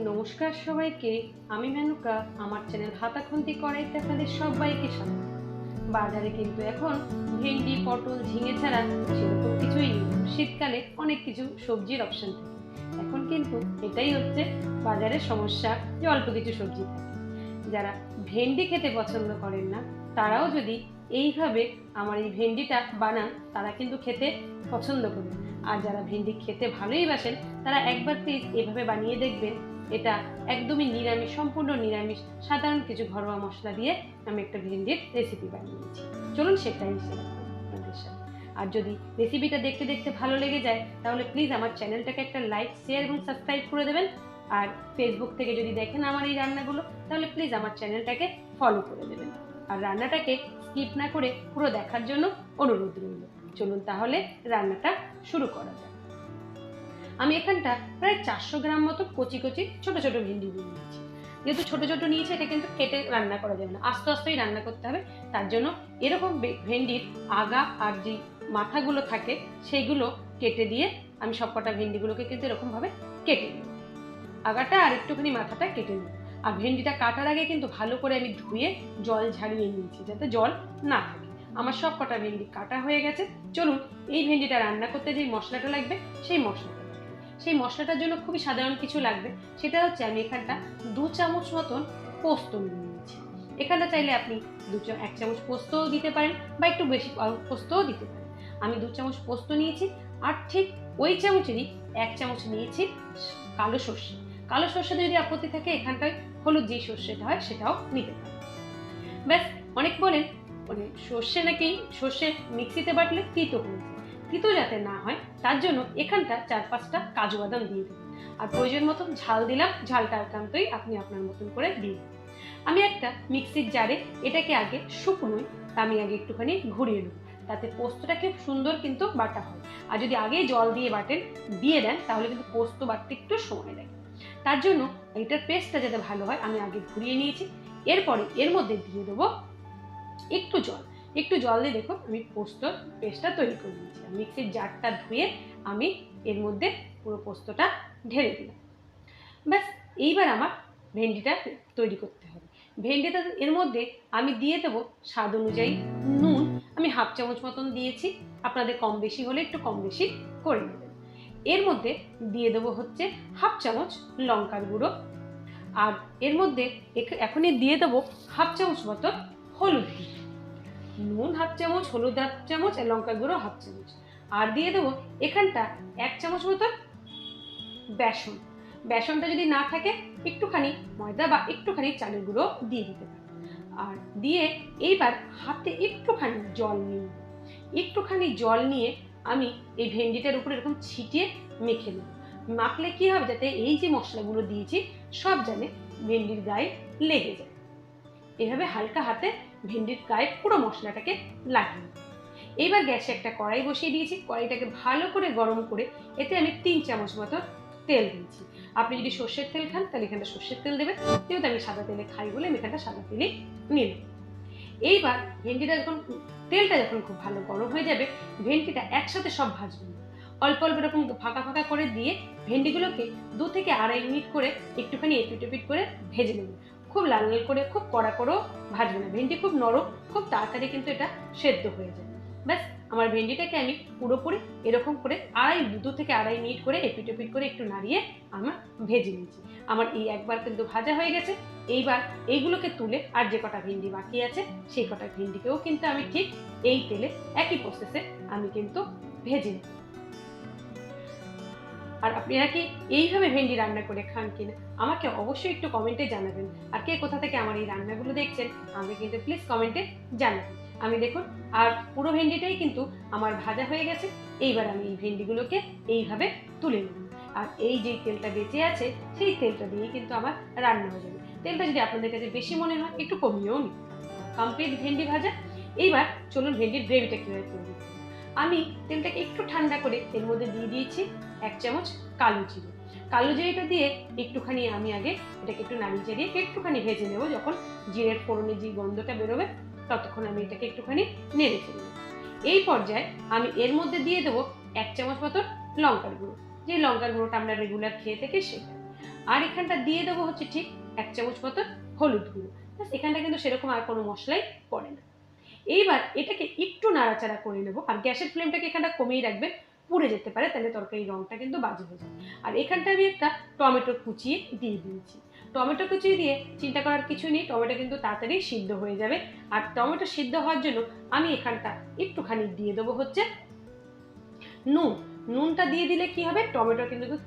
নমস্কার সবাইকে, আমি মেনকা। আমার চ্যানেল হাতাখুন্তি কড়াইতে আপনাদের সবাইকে স্বাগত। বাজারে কিন্তু এখন ভেন্ডি, পটল, ঝিঙে ছাড়া সেরকম কিছুই নেই। শীতকালে অনেক কিছু সবজির অপশন থাকে। এখন কিন্তু এটাই হচ্ছে বাজারের সমস্যা যে অল্প কিছু সবজি থাকে। যারা ভেন্ডি খেতে পছন্দ করেন না তারাও যদি এইভাবে আমার এই ভেন্ডিটা বানান তারা কিন্তু খেতে পছন্দ করবেন। আর যারা ভেন্ডি খেতে ভালোই বাসেন তারা একবার প্লিজ এভাবে বানিয়ে দেখবেন। এটা একদমই নিরামিষ, সম্পূর্ণ নিরামিষ, সাধারণ কিছু ঘরোয়া মশলা দিয়ে আমি একটা ভেন্ডির রেসিপি বানিয়েছি। চলুন সেটাই শেয়ার করি আপনাদের সাথে। আর যদি রেসিপিটা দেখতে দেখতে ভালো লেগে যায় তাহলে প্লিজ আমার চ্যানেলটাকে একটা লাইক, শেয়ার এবং সাবস্ক্রাইব করে দেবেন। আর ফেসবুক থেকে যদি দেখেন আমার এই রান্নাগুলো তাহলে প্লিজ আমার চ্যানেলটাকে ফলো করে দেবেন। আর রান্নাটাকে স্কিপ না করে পুরো দেখার জন্য অনুরোধ রইল। চলুন তাহলে রান্নাটা শুরু করা যাক। আমি এখানটা প্রায় 400 গ্রাম মতো কচি কচি ছোট ছোট ভেন্ডি নিয়ে নিয়েছি। যেহেতু ছোট ছোট নিয়েছি, এটা কিন্তু কেটে রান্না করা যাবে না, আস্তে আস্তেই রান্না করতে হবে। তার জন্য এরকম ভেন্ডির আগা আর যে মাথাগুলো থাকে সেগুলো কেটে দিয়ে আমি সবকটা ভেন্ডিগুলোকে কিন্তু এরকমভাবে কেটে নেব। আগাটা আর একটুখানি মাথাটা কেটে নেব। আর ভেন্ডিটা কাটার আগে কিন্তু ভালো করে আমি ধুয়ে জল ঝাড়িয়ে নিয়েছি যাতে জল না থাকে। আমার সব কটা ভেন্ডি কাটা হয়ে গেছে। চলুন এই ভেন্ডিটা রান্না করতে যে মশলাটা লাগবে সেই মশলাটার জন্য খুবই সাধারণ কিছু লাগবে। সেটা হচ্ছে আমি এখানটা 2 চামচ মতন পোস্ত নিয়ে নিয়েছি। এখানটা চাইলে আপনি 1 চামচ পোস্তও দিতে পারেন বা একটু বেশি পোস্তও দিতে পারেন। আমি 2 চামচ পোস্ত নিয়েছি। আর ঠিক ওই চামচেরই 1 চামচ নিয়েছি কালো সর্ষে। কালো সর্ষেতে যদি আপত্তি থাকে এখানটায় হলুদ যে সর্ষেটা হয় সেটাও নিতে পারেন। ব্যাস, অনেক বলেন সর্ষে মিক্সিতে বাটলে তিতো হয়ে যায়। তিতো যাতে না হয় তার জন্য এখানটা 4-5টা কাজু বাদাম দিয়ে দেবেন। আর প্রয়োজন মতন ঝাল দিলাম, ঝালটা একান্তই আপনি আপনার মতন করে দিন। আমি একটা মিক্সির জারে এটাকে আগে শুকনোই আমি আগে একটুখানি ঘুরিয়ে নেব, তাতে পোস্তটা খুব সুন্দর কিন্তু বাটা হয়। আর যদি আগে জল দিয়ে দিয়ে দেন তাহলে কিন্তু পোস্ত বাটতে একটু সময় লাগে। তার জন্য এটার পেস্টটা যাতে ভালো হয় আমি আগে ঘুরিয়ে নিয়েছি। এরপরে এর মধ্যে দিয়ে দেবো একটু জল দিয়ে দেখুন আমি পোস্তর পেস্টটা তৈরি করে নিয়েছি। মিক্সির জারটা ধুয়ে আমি এর মধ্যে পুরো পোস্তটা ঢেলে দিলাম। ব্যাস, এইবার আমার ভেন্ডিটা তৈরি করতে হবে। ভেন্ডিটা এর মধ্যে আমি দিয়ে দেবো স্বাদ অনুযায়ী নুন। আমি 1/2 চামচ মতন দিয়েছি, আপনাদের কম বেশি হলে একটু কম বেশি করে নেবেন। এর মধ্যে দিয়ে দেবো হচ্ছে 1/2 চামচ লঙ্কার গুঁড়ো। আর এর মধ্যে এখনই দিয়ে দেবো 1/2 চামচ মতো হলুদ গুঁড়ো। নুন 1/2 চামচ, হলুদ 1/2 চামচ, আর লঙ্কার গুঁড়ো 1/2 চামচ। আর দিয়ে দেবো এখানটা 1 চামচ মতো বেসন। বেসনটা যদি না থাকে একটুখানি ময়দা বা একটুখানি চালের গুঁড়ো দিয়ে দিতে পারেন। আর দিয়ে এইবার হাতে একটুখানি জল নিয়ে আমি এই ভেন্ডিটার উপরে এরকম ছিটিয়ে মেখে নেব। মাখলে কি হবে, যাতে এই যে মশলাগুলো দিয়েছি সব জানে ভেন্ডির গায়ে লেগে যায়। এভাবে হালকা হাতে ভেন্ডির গায়ে পুরো মশলাটাকে লাগিয়ে। এইবার গ্যাসে একটা কড়াই বসিয়ে দিয়েছি। কড়াইটাকে ভালো করে গরম করে এতে আমি 3 চামচ মতো তেল দিয়েছি। আপনি যদি সর্ষের তেল খান তাহলে এখানটা সর্ষের তেল দেবেন, যেহেতু আমি সাদা তেলে খাই বলে আমি এখানটা সাদা তেলই নিলাম। এইবার তেলটা যখন খুব ভালো গরম হয়ে যাবে, ভেন্ডিটা একসাথে সব ভাজবেন না, অল্প অল্প এরকম ফাঁকা ফাঁকা করে দিয়ে ভেন্ডিগুলোকে 2 থেকে 2.5 মিনিট করে একটুখানি এপিট ওপিট করে ভেজে নেবেন। খুব লাল লাল করে, খুব কড়া করেও ভাজবে না। ভেন্ডি খুব নরম, খুব তাড়াতাড়ি কিন্তু এটা সেদ্ধ হয়ে যায়। ব্যাস, আমার ভেন্ডিটাকে আমি পুরোপুরি এরকম করে 2 থেকে 2.5 মিনিট করে এপিট ওপিট করে একটু নাড়িয়ে আমার ভেজে নিয়েছি। আমার এই একবার কিন্তু ভাজা হয়ে গেছে। এইবার এইগুলোকে তুলে আর যে কটা ভেন্ডি বাকি আছে সেই কটা ভেন্ডিকেও কিন্তু আমি ঠিক এই তেলে একই প্রসেসে আমি কিন্তু ভেজে নিই। আর আপনারা কি এইভাবে ভেন্ডি রান্না করে খান কিনা আমাকে অবশ্যই একটু কমেন্টে জানাবেন। আর কে কোথা থেকে আমার এই রান্নাগুলো দেখছেন আমাকে কিন্তু প্লিজ কমেন্টে জানাবেন। আমি দেখুন আর পুরো ভেন্ডিটাই কিন্তু আমার ভাজা হয়ে গেছে। এইবার আমি এই ভেন্ডিগুলোকে এইভাবে তুলে নেব। আর এই যে তেলটা বেঁচে আছে সেই তেলটা দিয়ে কিন্তু আমার রান্না হয়ে যাবে। তেলটা যদি আপনাদের কাছে বেশি মনে হয় একটু কমিয়েও নিন। কমপ্লিট ভেন্ডি ভাজা। এইবার চলুন ভেন্ডির গ্রেভিটা কিভাবে তৈরি করব। আমি তেলটাকে একটু ঠান্ডা করে এর মধ্যে দিয়ে দিয়েছি 1 চামচ কালো জিরে। কালো জিরেটা দিয়ে একটুখানি আমি আগে এটাকে একটু নাড়িয়ে চাড়িয়ে একটুখানি ভেজে নেব। যখন জিরের ফোড়নের যে গন্ধটা বেরোবে ততক্ষণ আমি এটাকে একটুখানি নেড়ে চেড়ে নেব। এই পর্যায়ে আমি এর মধ্যে দিয়ে দেবো 1 চামচ মতো লঙ্কার গুঁড়ো, যে লঙ্কার গুঁড়োটা আমরা রেগুলার খেয়ে থাকি সেটা। আর এখানটা দিয়ে দেবো হচ্ছে ঠিক 1 চামচ মতো হলুদ গুঁড়ো। এখানটা কিন্তু সেরকম আর কোনো মশলাই পড়ে না। এইবার এটাকে একটু নাড়াচাড়া করে নেবো, আর গ্যাসের ফ্লেমটাকে এখানটা কমিয়ে রাখবেন, পুড়ে যেতে পারে, তাহলে তরকারির রঙটা কিন্তু বাজে হয়ে যায়। আর এখানটা আমি একটা টমেটো কুচিয়ে দিয়ে দিয়েছি। টমেটো কুচিয়ে দিয়ে চিন্তা করার কিছু নেই, টমেটো কিন্তু তাড়াতাড়ি সিদ্ধ হয়ে যাবে। আর টমেটো সিদ্ধ হওয়ার জন্য আমি এখানটা একটুখানি দিয়ে দেবো হচ্ছে নুন। নুনটা দিয়ে দিলে কি হবে, টমেটো কিন্তু খুব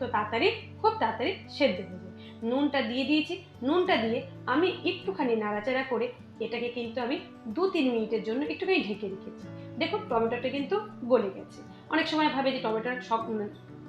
তাড়াতাড়ি সেদ্ধ হয়ে যাবে। নুনটা দিয়ে দিয়েছি। নুনটা দিয়ে আমি একটুখানি নাড়াচাড়া করে এটাকে কিন্তু আমি 2-3 মিনিটের জন্য একটুখানি ঢেকে রেখেছি। দেখুন টমেটোটা কিন্তু গলে গেছে। অনেক সময় ভাবে যে টমেটোর সব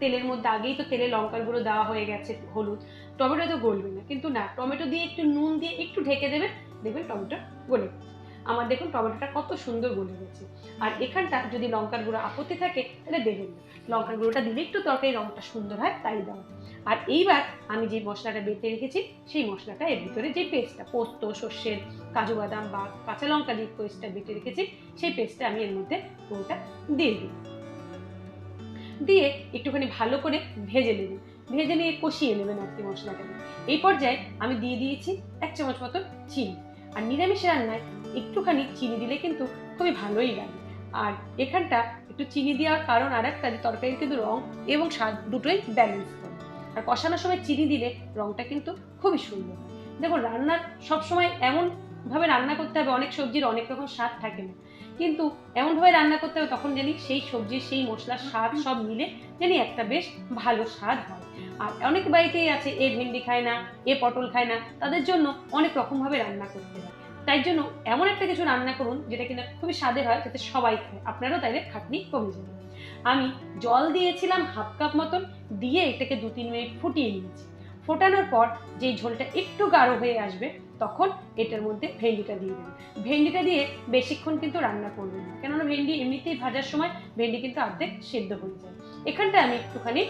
তেলের মধ্যে আগেই তো তেলে লঙ্কার গুঁড়ো দেওয়া হয়ে গেছে, হলুদ, টমেটো তো গলবে না, কিন্তু না, টমেটো দিয়ে একটু নুন দিয়ে একটু ঢেকে দেবেন, দেখবেন টমেটো গলে গেছে। আমার দেখুন টমেটোটা কত সুন্দর গলে গেছে। আর এখানটা যদি লঙ্কার গুঁড়ো আপত্তি থাকে তাহলে দেবেন না, লঙ্কার গুঁড়োটা দিলে একটু তরকারির রঙটা সুন্দর হয়, তাই দেওয়া। আর এইবার আমি যে মশলাটা বেটে রেখেছি সেই মশলাটা এর ভিতরে, যে পেস্টটা পোস্ত, সর্ষের, কাজু বাদাম বা কাঁচা লঙ্কা দিয়ে পেস্টটা বেটে রেখেছি, সেই পেস্টটা আমি এর মধ্যে পুরোটা দিয়ে দিই। দিয়ে একটুখানি ভালো করে ভেজে নেবেন, ভেজে নিয়ে কষিয়ে নেবেন আর কি মশলাটাকে। এই পর্যায়ে আমি দিয়ে দিয়েছি 1 চামচ মতো চিনি। আর নিরামিষ রান্নায় একটুখানি চিনি দিলে কিন্তু খুবই ভালোই লাগে। আর এখানটা একটু চিনি দেওয়ার কারণ আর একটা, যে তরকারির কিন্তু রং এবং স্বাদ দুটোই ব্যালেন্স করে। আর কষানোর সময় চিনি দিলে রংটা কিন্তু খুবই সুন্দর হয়। দেখুন রান্নার সবসময় এমনভাবে রান্না করতে হবে, অনেক সবজির অনেক রকম স্বাদ থাকে না, কিন্তু এমনভাবে রান্না করতে হবে তখন জানি সেই সবজির সেই মশলার স্বাদ সব মিলে জানি একটা বেশ ভালো স্বাদ হয়। আর অনেক বাড়িতেই আছে এ ভেন্ডি খায় না, এ পটল খায় না, তাদের জন্য অনেক রকমভাবে রান্না করতে হয়। তাই জন্য এমন একটা কিছু রান্না করুন যেটা কিনা খুবই স্বাদের হয়, যাতে সবাই খায়, আপনারও তাইলে খাটনি কমে যাবে। আমি জল দিয়েছিলাম 1/2 কাপ মতন, দিয়ে এটাকে 2-3 মিনিট ফুটিয়ে নিয়েছি। ফোটানোর পর যেই ঝোলটা একটু গাঢ় হয়ে আসবে তখন এটার মধ্যে ভেন্ডিটা দিয়ে দেবেন। ভেন্ডিটা দিয়ে বেশিক্ষণ কিন্তু রান্না করবেন না, কেননা ভেন্ডি এমনিতেই ভাজার সময় ভেন্ডি কিন্তু অর্ধেক সেদ্ধ হয়ে যায়। এখানটা আমি একটুখানি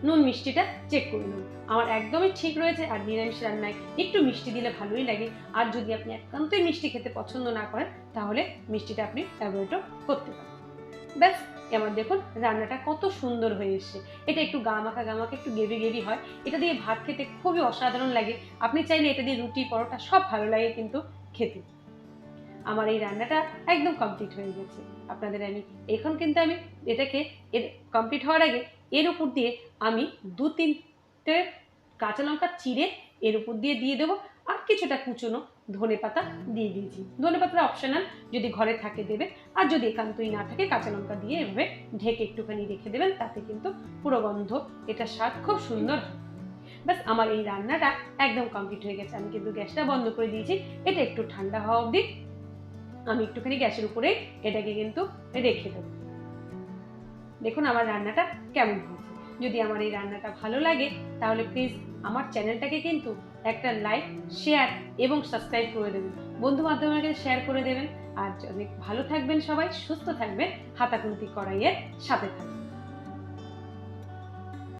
নুন মিষ্টিটা চেক করে নেব, আমার একদমই ঠিক রয়েছে। আর নিরামিষ রান্নায় একটু মিষ্টি দিলে ভালোই লাগে। আর যদি আপনি একান্তই মিষ্টি খেতে পছন্দ না করেন তাহলে মিষ্টিটা আপনি অ্যাভয়েডও করতে পারেন। ব্যাস, এবার দেখুন রান্নাটা কত সুন্দর হয়ে এসছে। এটা একটু গামাখা একটু গেভি হয়, এটা দিয়ে ভাত খেতে খুবই অসাধারণ লাগে। আপনি চাইলে এটা দিয়ে রুটি, পরোটা সব ভালো লাগে কিন্তু খেতে। আমার এই রান্নাটা একদম কমপ্লিট হয়ে গেছে। আপনাদের আমি এখন কিন্তু আমি এটাকে এর কমপ্লিট হওয়ার আগে এর উপর দিয়ে আমি 2-3টে কাঁচা লঙ্কা চিড়ে এর উপর দিয়ে দেবো, আর কিছুটা কুচনো ধনেপাতা দিয়ে দিয়েছি। ধনেপাতাটা অপশনাল, যদি ঘরে থাকে দেবে, আর যদি একান্তই না থাকে কাঁচা লঙ্কা দিয়ে এভাবে ঢেকে একটুখানি রেখে দেবেন, তাতে কিন্তু পুরো গন্ধ, এটা স্বাদ খুব সুন্দর হয়। ব্যাস, আমার এই রান্নাটা একদম কমপ্লিট হয়ে গেছে। আমি কিন্তু গ্যাসটা বন্ধ করে দিয়েছি, এটা একটু ঠান্ডা হওয়া অবধি আমি একটুখানি গ্যাসের উপরে এটাকে কিন্তু রেখে দেবো। দেখুন আমার রান্নাটা কেমন হয়েছে। যদি আমার এই রান্নাটা ভালো লাগে তাহলে প্লিজ আমার চ্যানেলটাকে কিন্তু একটা লাইক, শেয়ার এবং সাবস্ক্রাইব করে দেবেন, বন্ধু বান্ধবকে শেয়ার করে দেবেন। আর অনেক ভালো থাকবেন, সবাই সুস্থ থাকবেন, হাতাখুন্তি কড়াইয়ের সাথে থাকবেন।